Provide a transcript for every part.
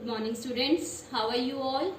morning students. How are you all?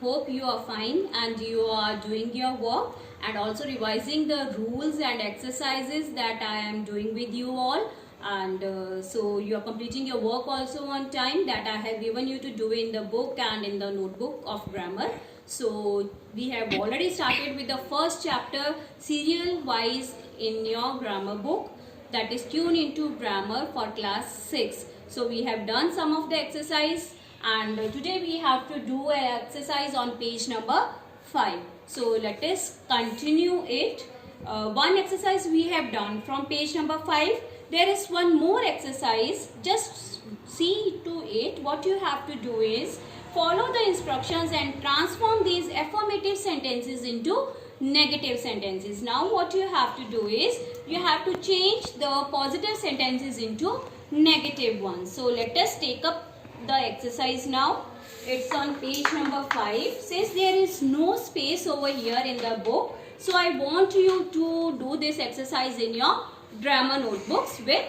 Hope you are fine and you are doing your work and also revising the rules and exercises that I am doing with you all, and so you are completing your work also on time that I have given you to do in the book and in the notebook of grammar. So we have already started with the first chapter serial wise in your grammar book, that is Tune into Grammar for class 6. So we have done some of the exercise, and today we have to do an exercise on page number 5. So let us continue it. One exercise we have done from page number 5. There is one more exercise. Just see to it. What you have to do is follow the instructions and transform these affirmative sentences into negative sentences. Now what you have to do is you have to change the positive sentences into negative ones. So let us take up the exercise now. It's on page number 5. Since there is no space over here in the book, so I want you to do this exercise in your grammar notebooks with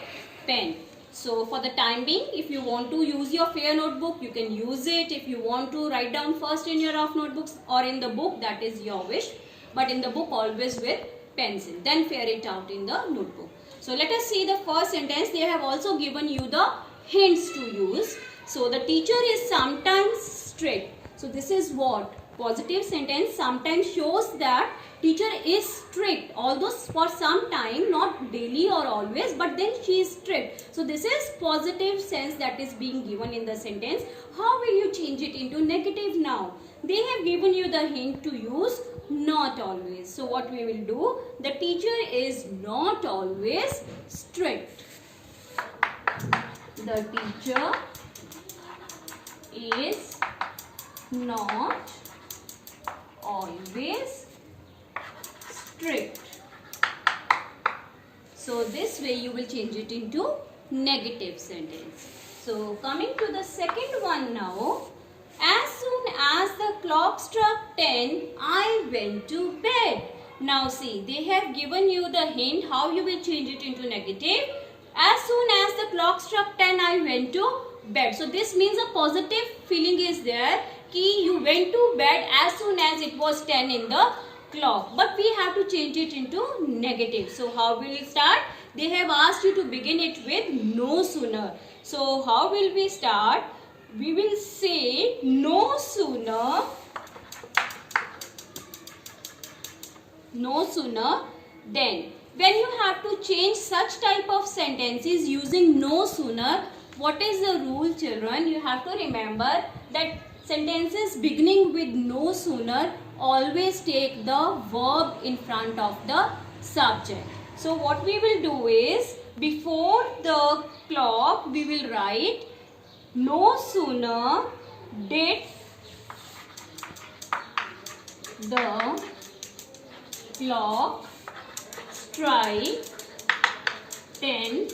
pen. So for the time being, if you want to use your fair notebook, you can use it. If you want to write down first in your rough notebooks or in the book, that is your wish. But in the book, always with pencil. Then fare it out in the notebook. So let us see the first sentence. They have also given you the hints to use. So the teacher is sometimes strict. So this is what? Positive sentence sometimes shows that teacher is strict, although for some time, not daily or always, but then she is strict. So this is positive sense that is being given in the sentence. How will you change it into negative now? They have given you the hint to use not always. So what we will do? The teacher is not always strict. The teacher is not always strict. So this way you will change it into negative sentence. So coming to the second one now. As soon as the clock struck 10, I went to bed. Now see, they have given you the hint how you will change it into negative. As soon as the clock struck 10, I went to bed. So this means a positive feeling is there. Ki you went to bed as soon as it was 10 in the clock. But we have to change it into negative. So how will it start? They have asked you to begin it with no sooner. So how will we start? We will say no sooner then. When you have to change such type of sentences using no sooner, what is the rule, children? You have to remember that sentences beginning with no sooner always take the verb in front of the subject. So what we will do is, before the clock we will write no sooner did the clock strike 10,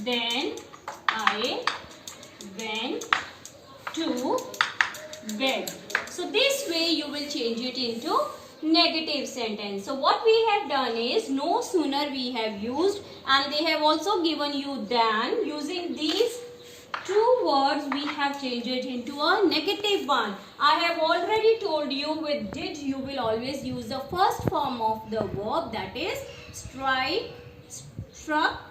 then I went to bed. So this way you will change it into negative sentence. So what we have done is no sooner we have used, and they have also given you than. Using these two words we have changed it into a negative one. I have already told you with did you will always use the first form of the verb, that is strike, struck,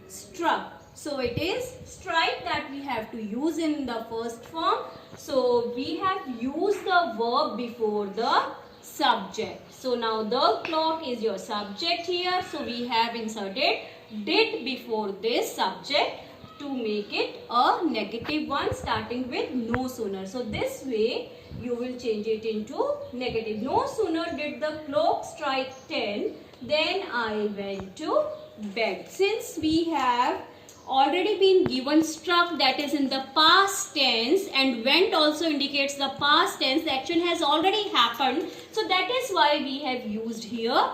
struck. So it is strike that we have to use in the first form. So we have used the verb before the subject. So now the clock is your subject here. So we have inserted did before this subject to make it a negative one starting with no sooner. So this way you will change it into negative. No sooner did the clock strike 10, then I went to bed. Since we have already been given struck, that is in the past tense, and went also indicates the past tense, the action has already happened. So that is why we have used here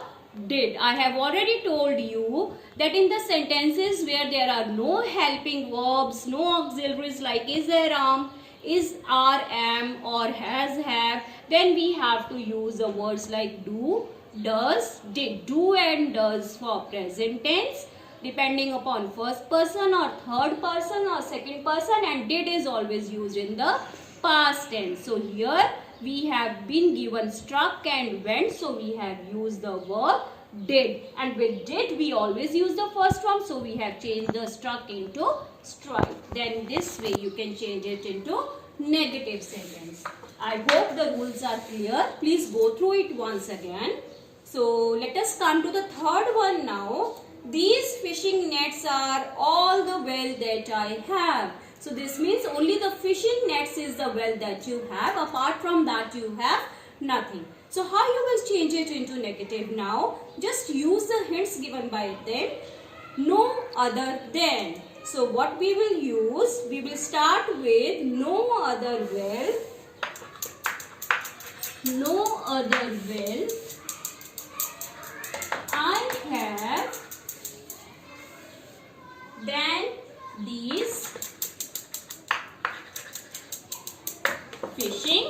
did. I have already told you that in the sentences where there are no helping verbs, no auxiliaries like is, there, is, are, am or has, have, then we have to use the words like do, does, did. Do and does for present tense. depending upon first person or third person or second person, and did is always used in the past tense. So here we have been given struck and went, so we have used the verb did, and with did we always use the first form, so we have changed the struck into strike. Then this way you can change it into negative sentence. I hope the rules are clear. Please go through it once again. So let us come to the third one now. These fishing nets are all the wealth that I have. So this means only the fishing nets is the wealth that you have. Apart from that you have nothing. So how you will change it into negative now? Just use the hints given by them. No other than. So what we will use? We will start with no other wealth. No other wealth I have than these fishing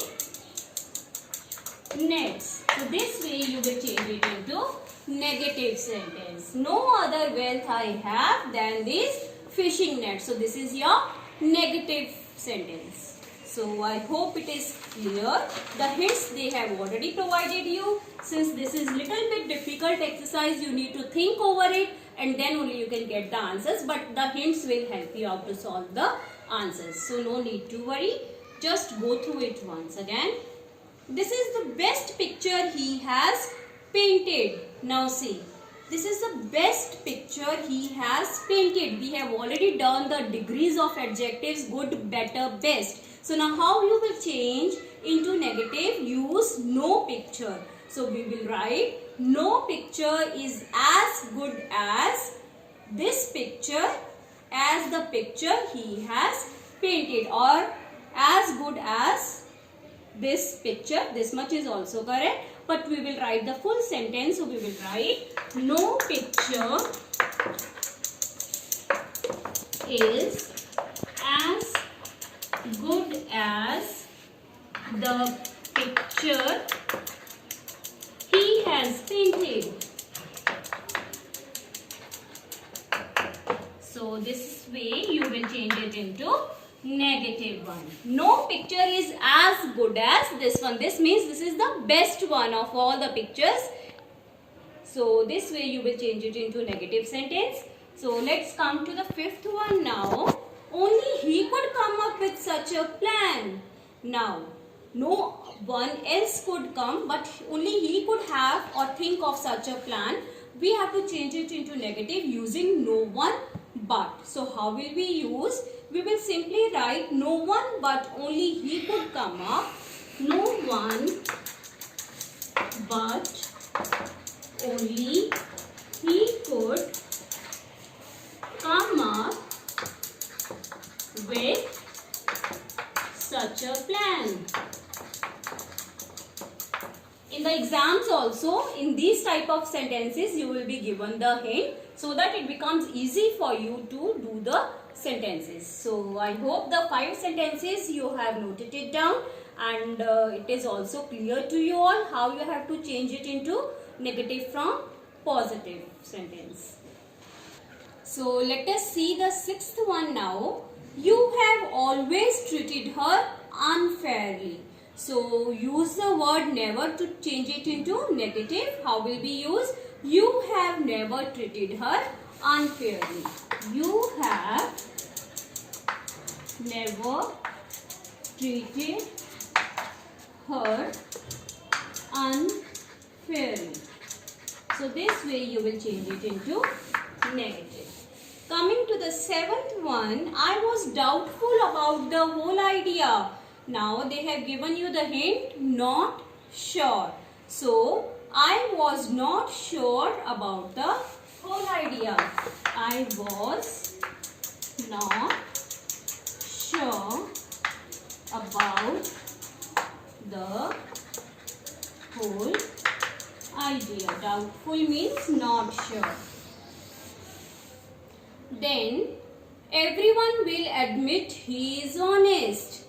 nets. So this way you will change it into negative sentence. No other wealth I have than these fishing nets. So this is your negative sentence. So I hope it is clear. The hints they have already provided you. Since this is little bit difficult exercise, you need to think over it and then only you can get the answers. But the hints will help you out to solve the answers. So no need to worry. Just go through it once again. This is the best picture he has painted. Now see, this is the best picture he has painted. We have already done the degrees of adjectives good, better, best. So now how you will change into negative? Use no picture. So we will write no picture is as good as this picture as the picture he has painted, or as good as this picture. This much is also correct, but we will write the full sentence. So we will write no picture is as good as the picture he has painted. So this way you will change it into negative one. No picture is as good as this one. This means this is the best one of all the pictures. So this way you will change it into negative sentence. So let's come to the fifth one now. Only he could come up with such a plan. Now, no one else could come, but only he could have or think of such a plan. We have to change it into negative using no one but. So how will we use? We will simply write no one but only he could come up. No one but only he could come up with such a plan. In the exams also, in these type of sentences, you will be given the hint so that it becomes easy for you to do the sentences. So I hope the 5 sentences you have noted it down, and it is also clear to you all how you have to change it into negative from positive sentence. So let us see the 6th one now. You have always treated her unfairly. So use the word never to change it into negative. How will we use? You have never treated her unfairly. You have never treated her unfairly. So this way you will change it into negative. Coming to the 7th one, I was doubtful about the whole idea. Now they have given you the hint, not sure. So I was not sure about the whole idea. I was not sure about the whole idea. Doubtful means not sure. Then everyone will admit he is honest.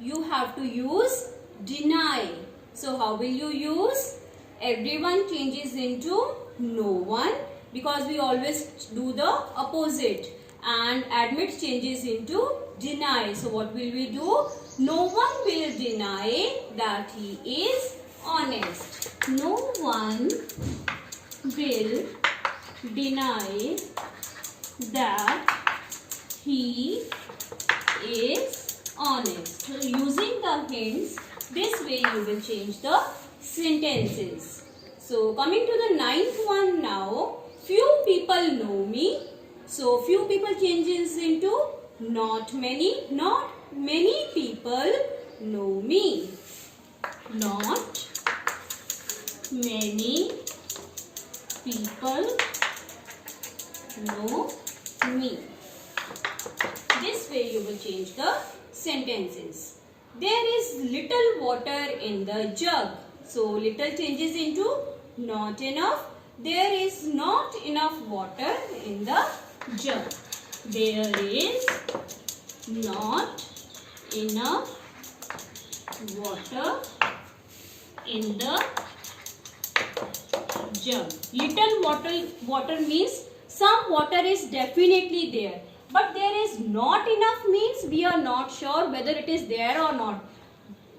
You have to use deny. So how will you use? Everyone changes into no one. because we always do the opposite. And admit changes into deny. So what will we do? No one will deny that he is honest. No one will deny that he is honest. So using the hints, this way you will change the sentences. So coming to the ninth one now. Few people know me. So few people changes into not many. Not many people know me. Not many people know me. This way you will change the sentences. There is little water in the jug. So little changes into not enough. There is not enough water in the jug. There is not enough water in the jug. Little water means some water is definitely there. But there is not enough means we are not sure whether it is there or not.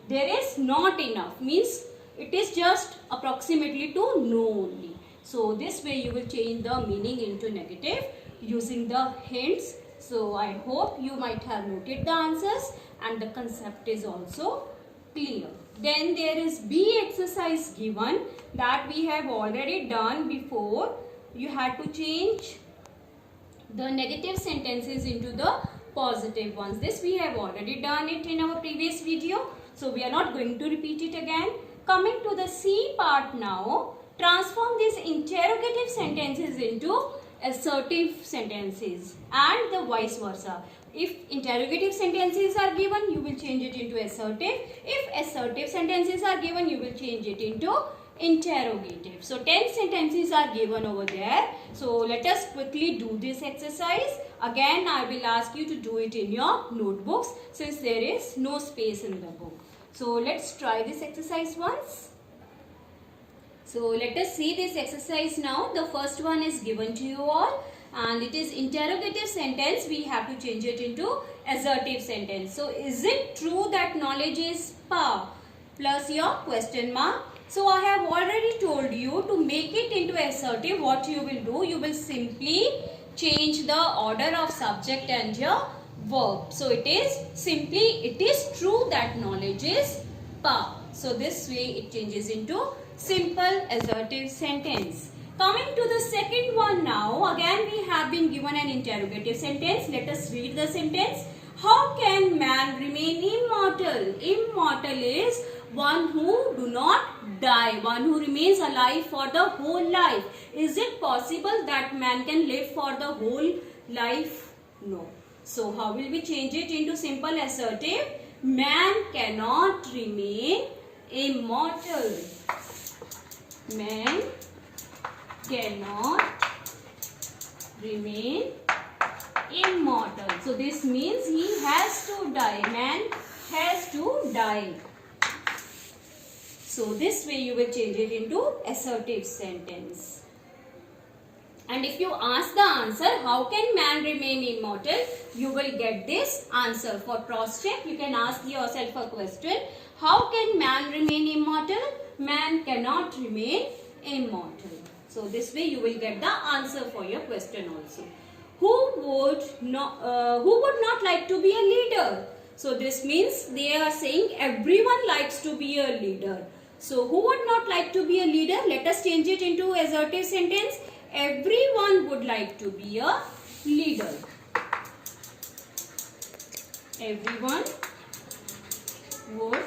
There is not enough means it is just approximately to know only. So this way you will change the meaning into negative using the hints. So I hope you might have noted the answers and the concept is also clear. Then there is B exercise given that we have already done before. You had to change the negative sentences into the positive ones. This we have already done it in our previous video. So we are not going to repeat it again. Coming to the C part now. Transform these interrogative sentences into assertive sentences and the vice versa. If interrogative sentences are given, you will change it into assertive. If assertive sentences are given, you will change it into interrogative. So 10 sentences are given over there. So let us quickly do this exercise. Again, I will ask you to do it in your notebooks since there is no space in the book. So let's try this exercise once. So let us see this exercise now. The first one is given to you all and it is interrogative sentence. We have to change it into assertive sentence. So is it true that knowledge is power? Plus your question mark. So I have already told you to make it into assertive. What you will do? You will simply change the order of subject and your verb. So it is simply, it is true that knowledge is power. So this way it changes into simple assertive sentence. Coming to the second one now. Again we have been given an interrogative sentence. Let us read the sentence. How can man remain immortal? Immortal is one who do not die, one who remains alive for the whole life. Is it possible that man can live for the whole life? No. So how will we change it into simple assertive? Man cannot remain immortal. Man cannot remain immortal. So this means he has to die. Man has to die. So this way you will change it into assertive sentence. And if you ask the answer, how can man remain immortal? You will get this answer. For cross check, you can ask yourself a question. How can man remain immortal? Man cannot remain immortal. So this way you will get the answer for your question also. Who would not like to be a leader? So this means they are saying everyone likes to be a leader. So who would not like to be a leader? Let us change it into assertive sentence. Everyone would like to be a leader. Everyone would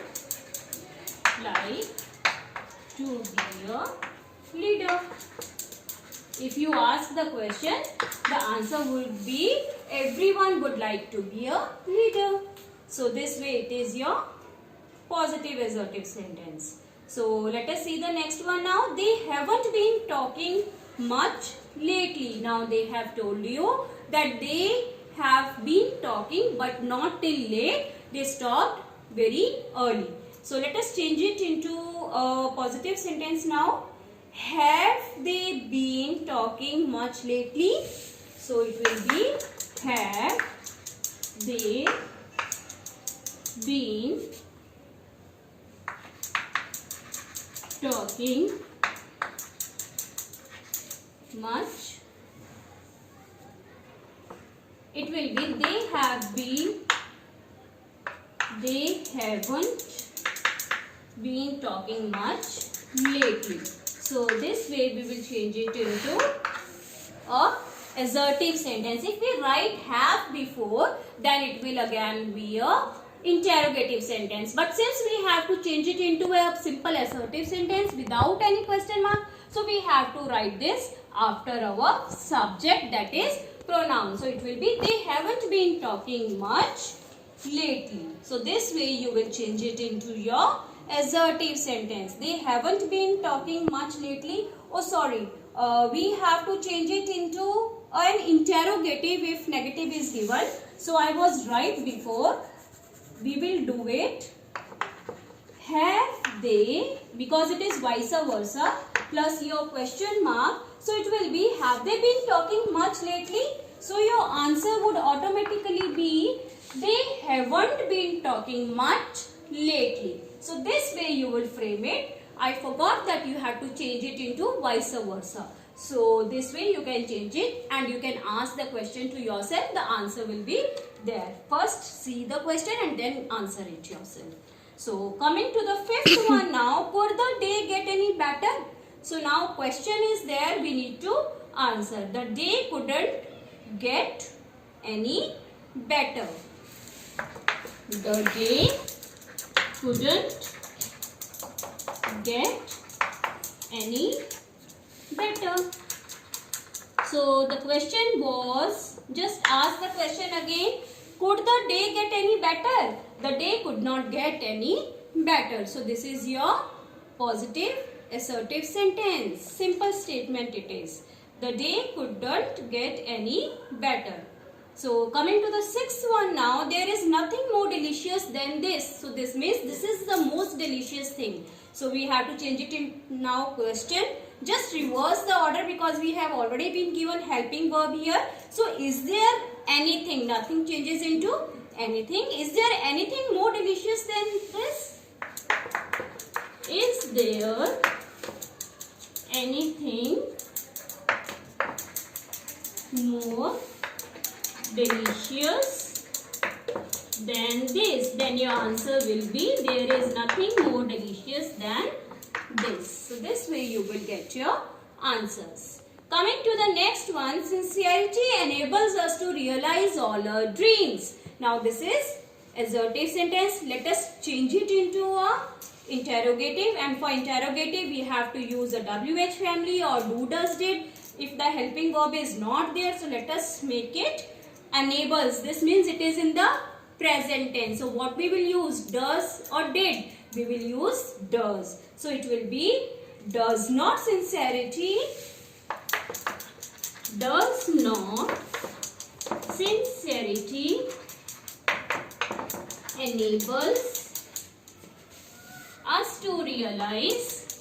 like to be a leader. If you ask the question, the answer would be everyone would like to be a leader. So this way it is your positive assertive sentence. So let us see the next one now. They haven't been talking much lately. Now they have told you that they have been talking but not till late. They stopped very early. So let us change it into a positive sentence now. have they been talking much lately? So it will be have they been talking much. It will be they have been, they haven't been talking much lately. So this way we will change it into a assertive sentence. If we write have before, then it will again be a interrogative sentence. But since we have to change it into a simple assertive sentence without any question mark, so we have to write this after our subject, that is pronoun. So it will be they haven't been talking much lately. So this way you will change it into your assertive sentence. They haven't been talking much lately. Oh sorry, we have to change it into an interrogative if negative is given. So I was right before. We will do it. Have they, because it is vice versa, plus your question mark. So it will be have they been talking much lately? So your answer would automatically be they haven't been talking much lately. So this way you will frame it. I forgot that you have to change it into vice versa. So this way you can change it and you can ask the question to yourself. The answer will be there. First see the question and then answer it yourself. So coming to the fifth one now. Could the day get any better? So now question is there. We need to answer. The day couldn't get any better. The day couldn't get any better. So the question was, just ask the question again. Could the day get any better? The day could not get any better. So this is your positive assertive sentence. Simple statement it is. The day couldn't get any better. So coming to the sixth one now, there is nothing more delicious than this. So this means this is the most delicious thing. So we have to change it in now question. Just reverse the order because we have already been given helping verb here. So is there anything? Nothing changes into anything. Is there anything more delicious than this? Is there anything more delicious than this? Then your answer will be there is nothing more delicious than this. So this way you will get your answers. Coming to the next one, sincerity enables us to realize all our dreams. Now this is assertive sentence. Let us change it into a interrogative, and for interrogative we have to use a WH family or do, does, did. If the helping verb is not there, so let us make it enables. This means it is in the present tense. So what we will use, does or did? We will use does. So it will be does not sincerity enables us to realize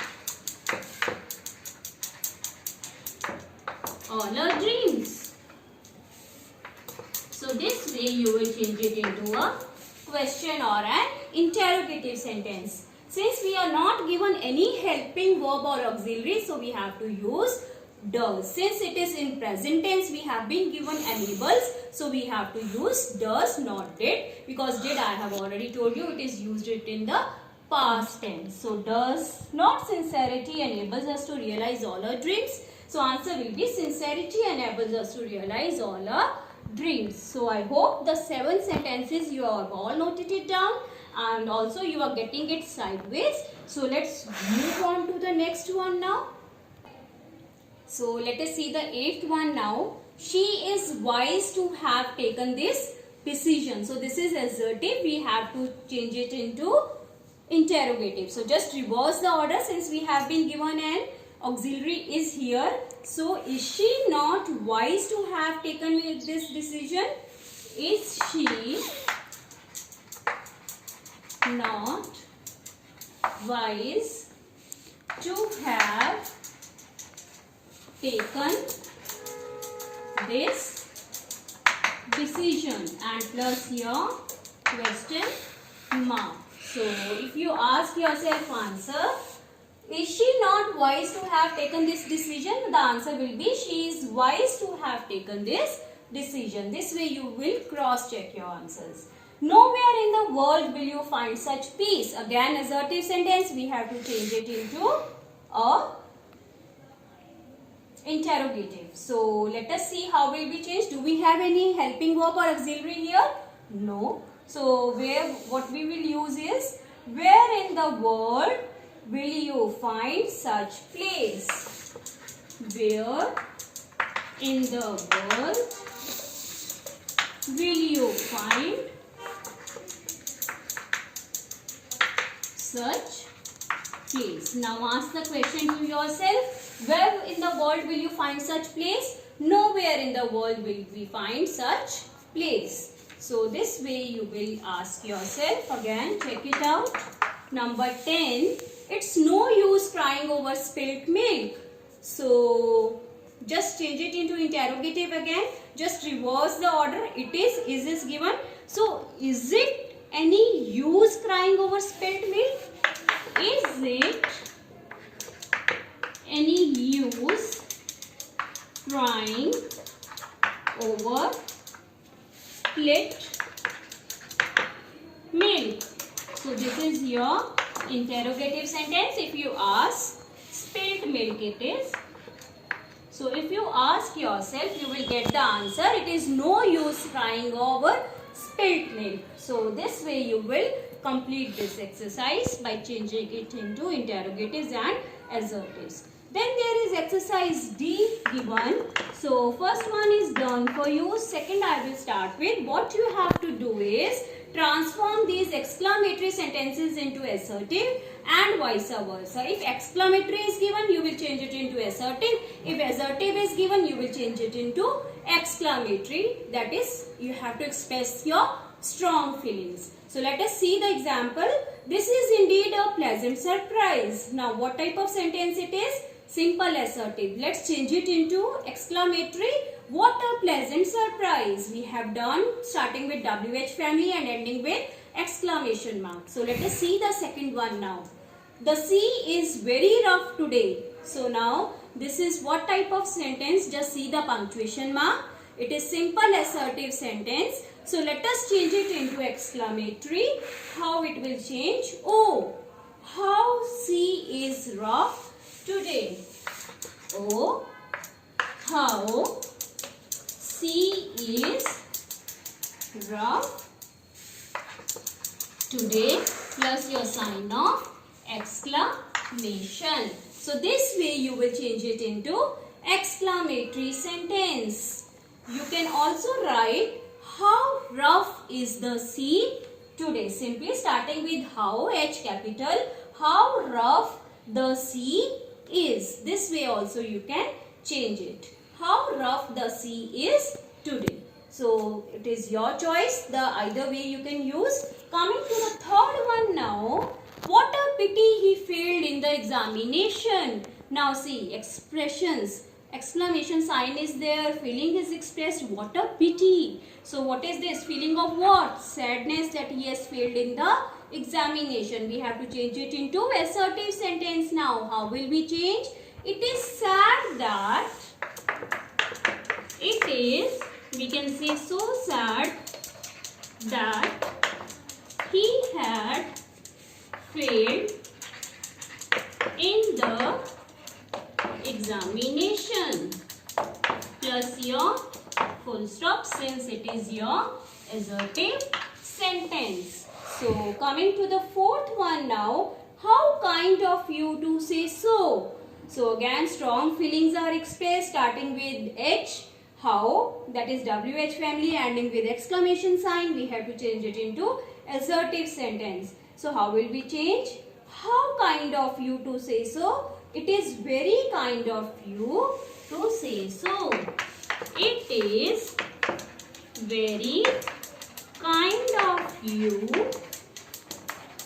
all our dreams. So this way you will change it into a question or an interrogative sentence. Since we are not given any helping verb or auxiliary, so we have to use does. Since it is in present tense, we have been given enables, so we have to use does, not did, because did I have already told you it is used it in the past tense. So does not sincerity enables us to realize all our dreams. So answer will be sincerity enables us to realize all our dreams. So I hope the 7 sentences you have all noted it down and also you are getting it sideways. So let's move on to the next one now. So let us see the 8th one now. She is wise to have taken this decision. So this is assertive. We have to change it into interrogative. So just reverse the order since we have been given an auxiliary is here. So is she not wise to have taken this decision? Is she not wise to have taken this decision, and plus your question mark. So if you ask yourself answer, is she not wise to have taken this decision? The answer will be she is wise to have taken this decision. This way you will cross check your answers. Nowhere in the world will you find such peace. Again, assertive sentence, we have to change it into a interrogative. So let us see how will be changed. Do we have any helping verb or auxiliary here? No. So what we will use is, where in the world will you find such place? Where in the world will you find such place? Now ask the question to yourself. Where in the world will you find such place? Nowhere in the world will we find such place. So this way you will ask yourself. Again, check it out. Number 10. It's no use crying over spilt milk. So just change it into interrogative again. Just reverse the order. It is given. So is it any use crying over spilt milk? Is it any use crying over split milk? So this is your interrogative sentence. If you ask, spilt milk it is. So if you ask yourself, you will get the answer. It is no use crying over spilt milk. So this way you will complete this exercise by changing it into interrogatives and assertives. Then there is exercise D given. So first one is done for you. Second I will start with. What you have to do is transform these exclamatory sentences into assertive and vice versa. If exclamatory is given, you will change it into assertive. If assertive is given, you will change it into exclamatory. That is, you have to express your strong feelings. So let us see the example. This is indeed a pleasant surprise. Now what type of sentence it is? Simple assertive. Let's change it into exclamatory. What a pleasant surprise. We have done starting with WH family and ending with exclamation mark. So let us see the second one now. The sea is very rough today. So now this is what type of sentence? Just see the punctuation mark. It is simple assertive sentence. So let us change it into exclamatory. How it will change? Oh, how sea is rough today. Oh, how sea is rough today, plus your sign of exclamation. So this way you will change it into exclamatory sentence. You can also write, how rough is the sea today? Simply starting with how, H capital, how rough the sea is. This way also you can change it. How rough the sea is today. So it is your choice. The either way you can use. Coming to the third one now. What a pity he failed in the examination. Now see, expressions. Exclamation sign is there. Feeling is expressed. What a pity. So what is this? Feeling of what? Sadness that he has failed in the examination. We have to change it into assertive sentence now. How will we change? It is sad that it is, we can say, so sad that he had failed in the examination. Plus your full stop since it is your assertive sentence. So coming to the fourth one now. How kind of you to say so. So again strong feelings are expressed starting with H. How, that is WH family, ending with exclamation sign. We have to change it into assertive sentence. So how will we change? How kind of you to say so. It is very kind of you to say so. It is very kind of you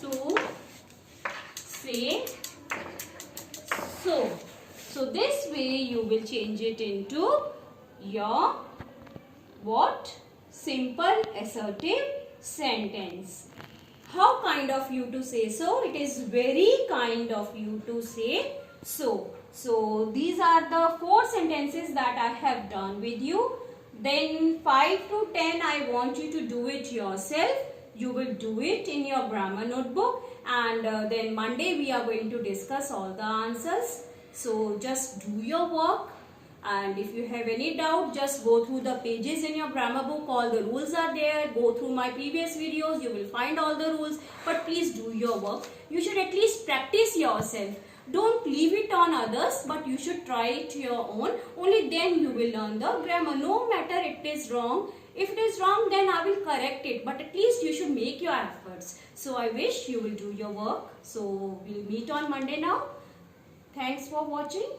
to say so. So this way you will change it into your what? Simple assertive sentence. How kind of you to say so? It is very kind of you to say so. So these are the 4 sentences that I have done with you. Then 5 to 10 I want you to do it yourself. You will do it in your grammar notebook, and then Monday we are going to discuss all the answers. So just do your work, and if you have any doubt, just go through the pages in your grammar book. All the rules are there. Go through my previous videos. You will find all the rules. But please do your work. You should at least practice yourself. Don't leave it on others, but you should try it your own. Only then you will learn the grammar. No matter it is wrong. If it is wrong, then I will correct it. But at least you should make your efforts. So I wish you will do your work. So we'll meet on Monday now. Thanks for watching.